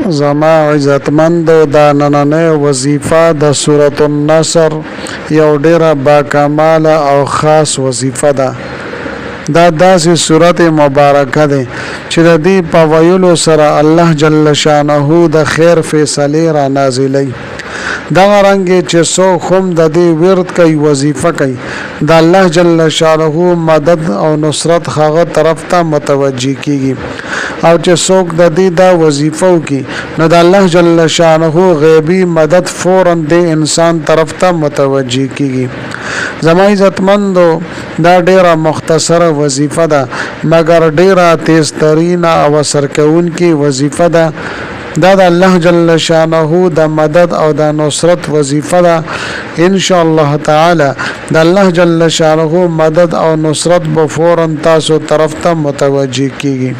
زما عزتمند دا نننه وظیفه د سورۃ النصر یو ډیره باکماله او خاص وظیفه ده. دا داسې سورت مبارکه ده چې د دې په ویلو سره الله جل شانه د خیر فیصله را نازلې. دا رنګ چې څوک هم د دې ورد کوي وظیفه کوي د الله جل شانه مدد او نصرت هغه طرف ته متوجي کیږي، او چې څوک د دې دا وظیفه وکي نو د الله جل شانه غیبی مدد فورا د انسان طرف ته متوجي کیږي. زما عزتمندو دا ډیره مختصره وظیفه ده مګر ډیره تیز ترین او سرکون کی وظیفه ده. دا د الله جل شانه د مدد او د نصرت وظیفه ده. ان شاء الله تعالی د الله جل شانه مدد او نصرت به فورا تاسو طرف ته متوجي کیږي.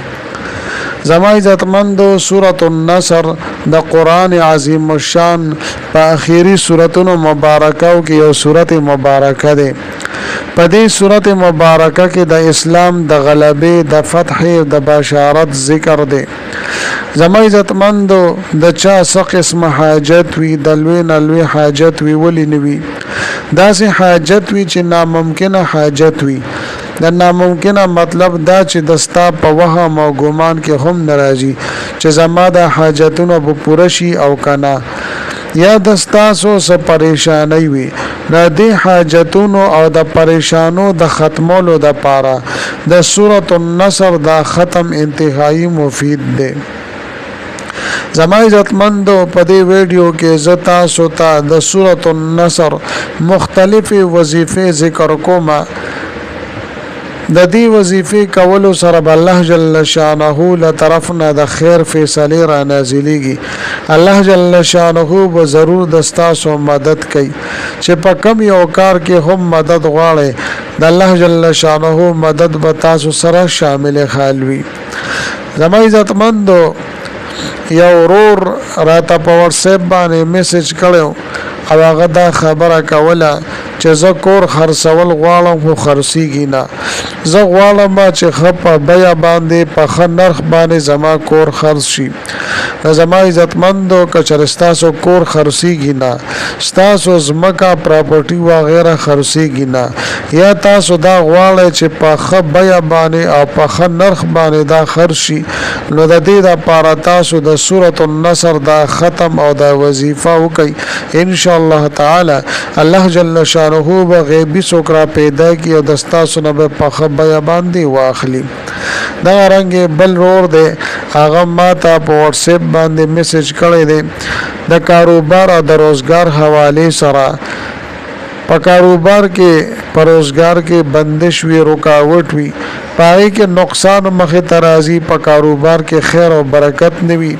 زما عزتمندو سورۃ النصر د قران عظیم الشان په اخیری سوراتونو مبارکاو کې یو سورۃ مبارکه ده. په دې سورۃ مبارکه کې د اسلام د غلبې د فتح د بشارت ذکر ده. زما عزتمندو د چا څه قسم حاجت وي د لوی نه لوی حاجت وي ولې نه وي داسې حاجت وي چې ناممکنه حاجت وي. د ناممکنه مطلب دا چې دستا په وهم او ګمان کې هم ناراضي چې زما د حاجتونو به پوره شي او کنه، یا دستا سو پریشانی وي د دې حاجتونو او د پریشانو د ختمولو د پاره د سورۃ النصر دا ختم انتهایی مفید دی. زما عزتمندو په دې ویډیو کې زتا سوتا د سورۃ النصر مختلفې وظیفې ذکر کوم. د دې وظیفې کولو سره الله جل شانه له طرفنا د خیر فیصله را نازلېږي. الله جل شانه به ضرور دستاسو مدد کوي چې په کم یو کار کې هم مدد غواړي د الله جل شانه مدد به تاسو سره شامل خالوي. زما عزتمندو یو ورور راته په واتس اپ باندې میسج کړو او هغه دا خبره کوله چې زه کور خرڅول غواړم خو خرڅیږي نه. زه غواړم چې خپه بیا باندې په ښه نرخ باندې زما کور خرڅ شي. زما عزتمندو که چېرې ستاسو کور خرڅیږي نه، ستاسو ځمکه پراپرټي وغیره خرڅیږي نه، یا تاسو دا غواړئ چې په ښه بیه باندې او په ښه نرخ باندې دا خرڅ شي، نو د دې دپاره تاسو د سورۃ النصر دا ختم او دا وظیفه وکئ. ان شاء الله تعالی الله جل شانه به غیبی څوک را پیدا کړي او د ستاسو نه به په ښه بیه باندې واخلي. دا رنګ بل رور دی هغه ما ته په واتس اپ باندې میسج کړی دی د کاروبار او د روزګار حواله سره. په کاروبار کې په روزګار کې بندش وی، رکاوټ وی، پای کې نقصان مخه ترازی، په کاروبار کې خیر او برکت نوي،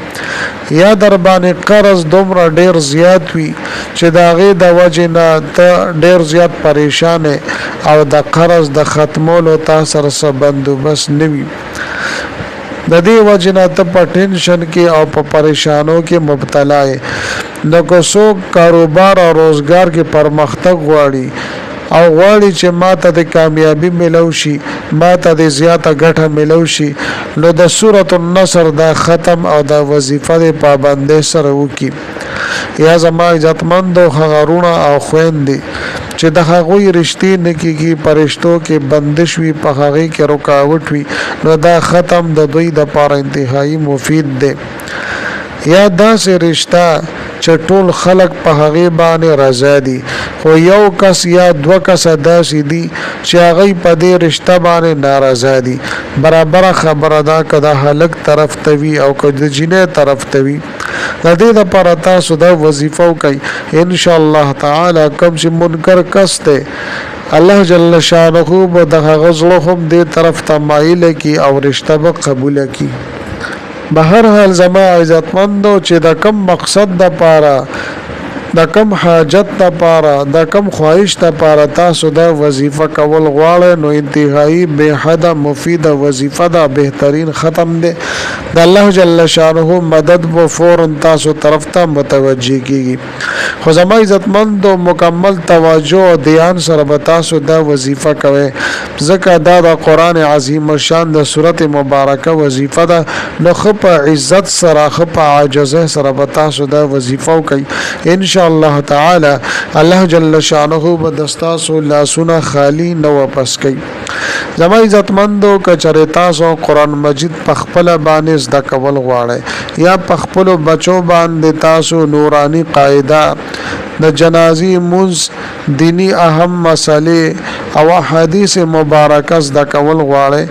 یا در باندې قرض دومره ډیر زیات وي چې داغه د وجه نه ته ډیر زیات پریشان او د قرض د ختمولو تاسو سره بندوبست نوي. د دې وجه نه ته په ټینشن کې او په پریشانو کې مبتلا یې. نو که څوک کاروبار او روزګار کې پرمختګ غواړي او غواړي چې ماته د کامیابی ملو شي، ماته د زیاته ګټه ملو شي، نو د سورۃ النصر دا ختم او دا وظیفه د پابندۍ سره وکي. یا زما عزتمندو غرونه او خويندې چې د هغوی رښتې نه کېږي، پرشتو کې بندش وي، په هغې کې رکاوټ وي، نو دا ختم د دوی د پاره انتهایی مفید دی. یا داسې رشتہ چې ټول خلق په هغه باندې رضا دي، خو یو کس یا دو کس داسې دي چې هغه په دې رشتہ باندې ناراضه دي. برابر خبره ده که د هلک طرف ته وي او که د جنې طرف ته وي. د دې لپاره تاسو دا وظیفه وکئ. ان شاء الله تعالی کوم چې منکر کس دی الله جل شانه به د هغه زړه هم دې طرف ته مایل کی او رشتہ به قبول کی. بهر حال زما عزتمندو چې د کم مقصد د پاره د کم حاجت لپاره د کم خواهش لپاره تاسو دا وظیفه کول غواړئ نو انتهایی به حد مفید وظیفه دا بهترین ختم ده د الله جل شانه مدد و فورا تاسو طرف ته متوجه کیږي خو زما عزتمند او مکمل توجه او دھیان سره به تاسو دا وظیفه کوئ ځکه دا د قران عظیم شان د سورته مبارکه وظیفه ده نو خپ عزت سره خپ عاجزه سره به تاسو دا وظیفه کوي ان شاء الله تعالی الله جل شانه به دستاسو لاسونه خالی نو واپس کوي زما عزتمندو کچره تاسو قران مجید پخپل باندې زده کول غواړئ یا پخپل بچو باندې تاسو نورانی قاعده د جنازي منز دینی اهم مسلې او حدیث مبارکه زده کول غواړئ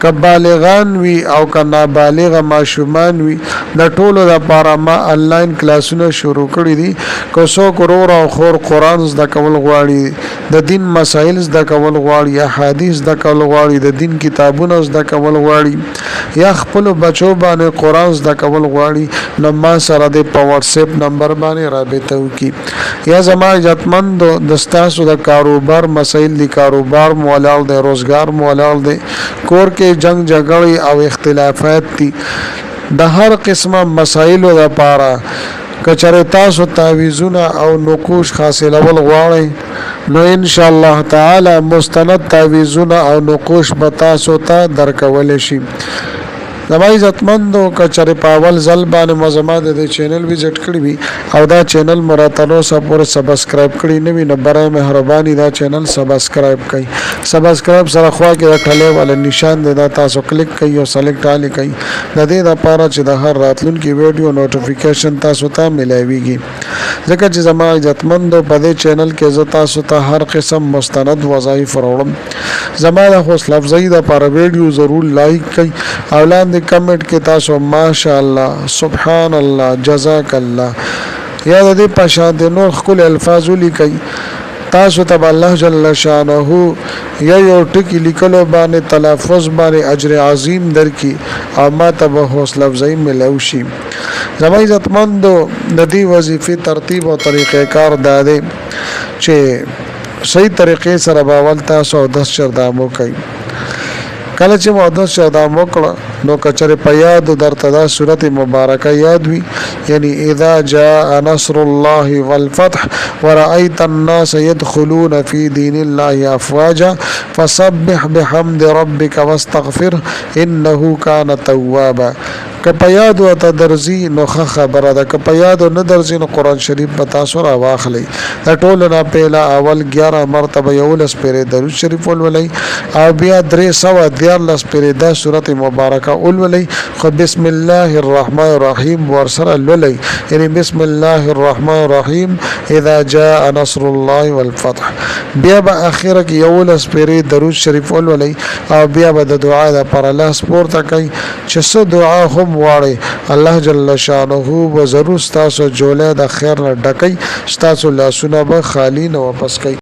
که بالغان وي او که نابالغ ماشومان وي د ټولو لپاره ما انلاین کلاسونه شروع کړي دي که څوک ورور او خور قرآن زده کول غواړي د دین مسائل زده کول غواړي یا حدیث زده کول غواړي د دین کتابونه زده کول غواړي یا خپل بچو باندې قرآن زده کول غواړي نو ما سره د په واتس اپ نمبر باندې رابطه وکړي یا زما عزتمند د ستاسو د کاروبار مسائل دي کاروبار مولال دی روزګار مولال دی کور کې جنگ جګړې او اختلافات دي د هر قسمه مسایلو لپاره کچره تاسو تعویذونه او نقوش حاصلول غواړئ نو ان شاء الله تعالی مستند تعویذونه او نقوش به تاسو ته درکول شي زما عزتمندو کچره پاول زل باندې مزما د چینل وزټ کړی وي او دا چینل مراتلو سپور سبسکرایب کړی نه وي نو برای مهرباني دا چینل سبسکرایب کړئ سبسکرایب سره خوا کې د ټلې ول نشان دی دا تاسو کلیک کړئ او سلیکټ علی کړئ د دې لپاره چې د هر راتلونکي ویډیو نوټیفیکیشن تاسو ته ملایويږي ځکه چې زما عزتمندو په دې چینل کې زه تاسو ته هر قسم مستند وظایف راوړم زما د حوصله افزایی لپاره ویډیو ضرور لایک کړئ اولاد کمنٹ کې تاسو ماشاءالله سبحان الله جزاک الله یا د دې پښان د نور خپل الفاظ لیکي تاسو ته الله جل شانه یو ټکی لیکلو باندې تلفظ باندې اجر عظیم درکې او ما ته به حوصله افزایی ملو شي زما عزتمندو د دې وظیفې ترتیب او طریقې کار داده چې صحیح طریقې سره باول تاسو د شردامو کوي کله چې مودس شدا وکړه نو کچره په یاد درته دا سورته مبارکه یاد وي یعنی اذا جاء نصر الله والفتح ورأيت الناس يدخلون في دين الله افواجا فسبح بحمد ربك واستغفر انه كان توابا که په یاد او تدرزی نو خبره ده که په یاد نه درځي نو قران شریف په تاسو را واخلي دا ټول نه پهلا اول 11 مرتبه یو لس پیر درود شریف ولولي او بیا 314 پیر دا سورته مبارکه ولولي خو بسم الله الرحمن الرحیم ورسره ولولي یعنی بسم الله الرحمن الرحیم اذا جاء نصر الله والفتح بیا به اخره کې یو لس پیر درود شریف ولولي او بیا به د دعا لپاره الله سپورته کوي چې څه دعا هم واړی الله جل شانه و ضرور تاسو جوړه د خیر نه ډکې تاسو لاسونه به خالی نه واپس کوي